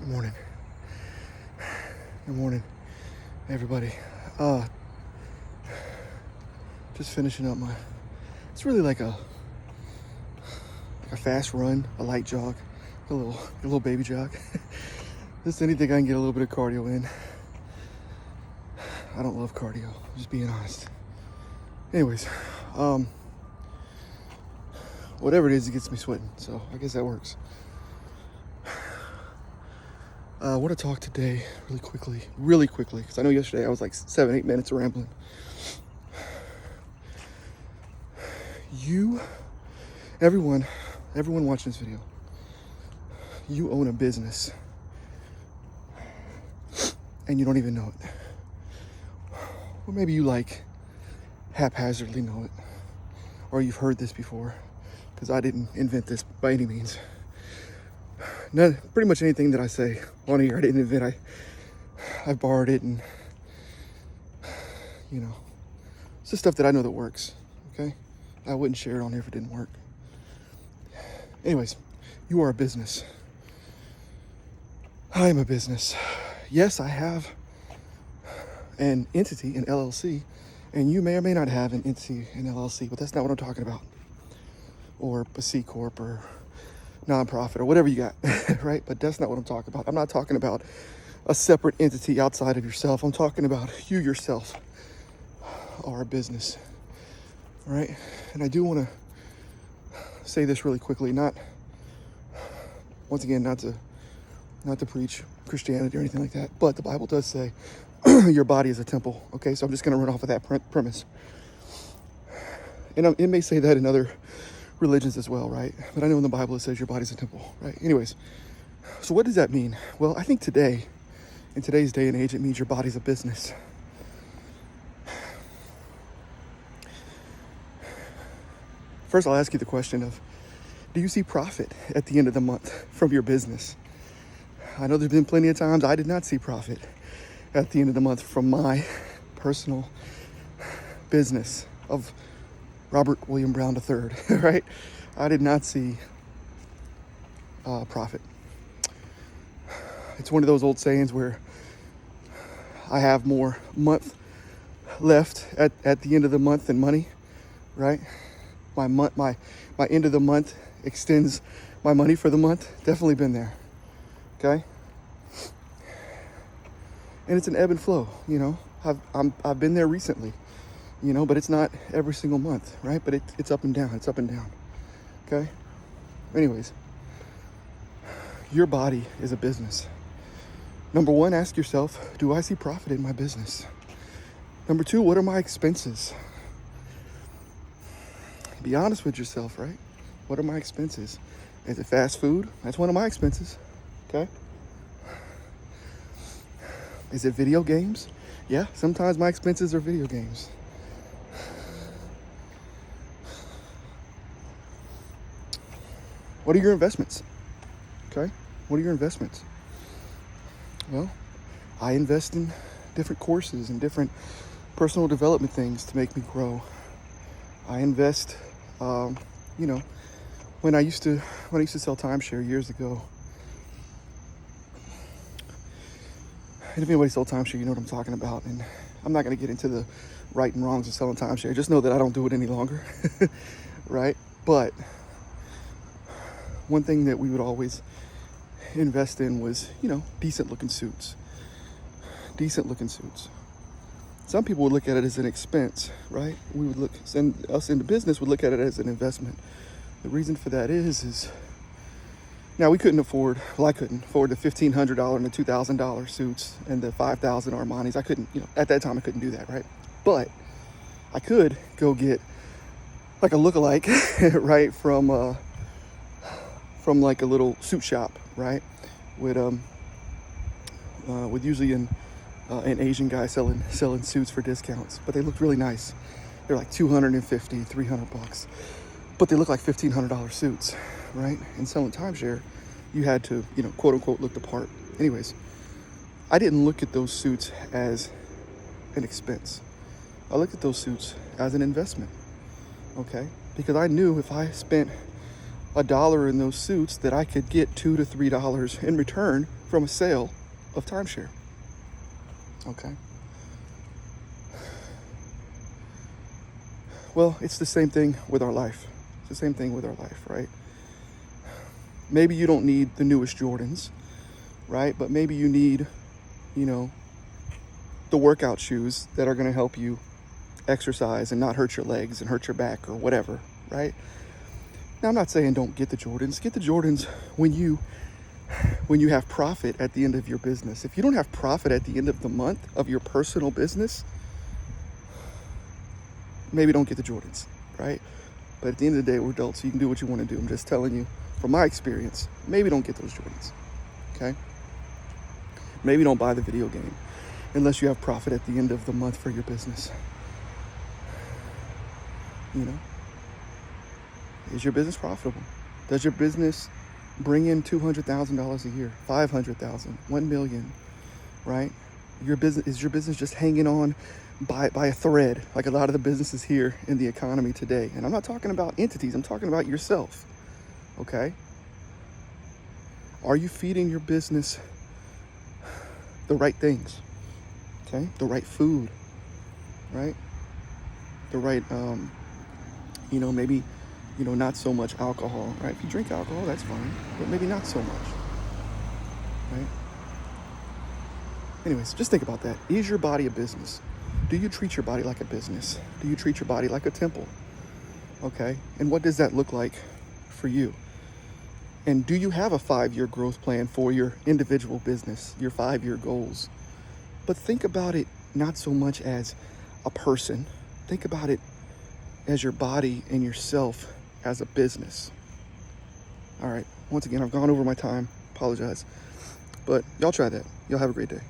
Good morning. Good morning, everybody. Just finishing up it's really like a fast run, a light jog, a little baby jog. Just anything I can get a little bit of cardio in. I don't love cardio, just being honest. Anyways, whatever it is, it gets me sweating, so I guess that works. I want to talk today really quickly, because I know yesterday I was like 7-8 minutes rambling. Everyone watching this video, you own a business and you don't even know it. Or maybe you haphazardly know it, or you've heard this before, because I didn't invent this by any means. Pretty much anything that I say on here, I didn't invent. I borrowed it, and it's the stuff that I know that works. Okay, I wouldn't share it on here if it didn't work. Anyways, you are a business. I am a business. Yes, I have an entity, an LLC, and you may or may not have an entity, an LLC, but that's not what I'm talking about. Or a C Corp or nonprofit or whatever you got, right? But that's not what I'm talking about. I'm not talking about a separate entity outside of yourself. I'm talking about you yourself are a business, all right? And I do want to say this really quickly, not to preach Christianity or anything like that, but the Bible does say your body is a temple, okay? So I'm just going to run off of that premise. And it may say that in other religions as well, right? But I know in the Bible it says your body's a temple, right? Anyways, so what does that mean? Well, I think today, in today's day and age, it means your body's a business. First, I'll ask you the question of, do you see profit at the end of the month from your business? I know there's been plenty of times I did not see profit at the end of the month from my personal business of Robert William Brown III, right? I did not see profit. It's one of those old sayings where I have more month left at the end of the month than money, right? My end of the month extends my money for the month. Definitely been there, okay? And it's an ebb and flow, I've been there recently. But it's not every single month, right? But it's up and down, okay? Anyways, your body is a business. Number one, ask yourself, do I see profit in my business? Number two, what are my expenses? Be honest with yourself, right? What are my expenses? Is it fast food? That's one of my expenses, okay? Is it video games? Yeah, sometimes my expenses are video games. What are your investments? Okay? What are your investments? Well, I invest in different courses and different personal development things to make me grow. I invest, when I used to sell timeshare years ago. And if anybody sold timeshare, you know what I'm talking about. And I'm not going to get into the right and wrongs of selling timeshare. Just know that I don't do it any longer, right? But one thing that we would always invest in was, decent looking suits. Some people would look at it as an expense, right? Us in the business would look at it as an investment. The reason for that is now I couldn't afford the $1,500 and the $2,000 suits and the $5,000 Armanis. I couldn't, at that time I couldn't do that, right? But I could go get like a lookalike, right, from like a little suit shop, right, with usually an Asian guy selling suits for discounts, but they looked really nice. They're like $250, $300, but they look like $1,500 suits, right? And selling timeshare, you had to, quote unquote, look the part. Anyways, I didn't look at those suits as an expense. I looked at those suits as an investment, okay? Because I knew if I spent $1 in those suits that I could get $2 to $3 in return from a sale of timeshare. Okay. Well, it's the same thing with our life. It's the same thing with our life, right? Maybe you don't need the newest Jordans, right? But maybe you need, you know, the workout shoes that are going to help you exercise and not hurt your legs and hurt your back or whatever, right? Now, I'm not saying don't get the Jordans. Get the Jordans when you have profit at the end of your business. If you don't have profit at the end of the month of your personal business, maybe don't get the Jordans, right? But at the end of the day, we're adults, so you can do what you want to do. I'm just telling you from my experience, maybe don't get those Jordans, okay? Maybe don't buy the video game unless you have profit at the end of the month for your business. You know, is your business profitable? Does your business bring in $200,000 a year, $500,000, $1 million, right? Is your business just hanging on by a thread, like a lot of the businesses here in the economy today? And I'm not talking about entities, I'm talking about yourself, okay? Are you feeding your business the right things, okay? The right food, right? The right, maybe, not so much alcohol, right? If you drink alcohol, that's fine, but maybe not so much, right? Anyways, just think about that. Is your body a business? Do you treat your body like a business? Do you treat your body like a temple? Okay, and what does that look like for you? And do you have a 5-year growth plan for your individual business, your 5-year goals? But think about it not so much as a person. Think about it as your body and yourself as a business. All right, once again, I've gone over my time. Apologize. But y'all try that. Y'all have a great day.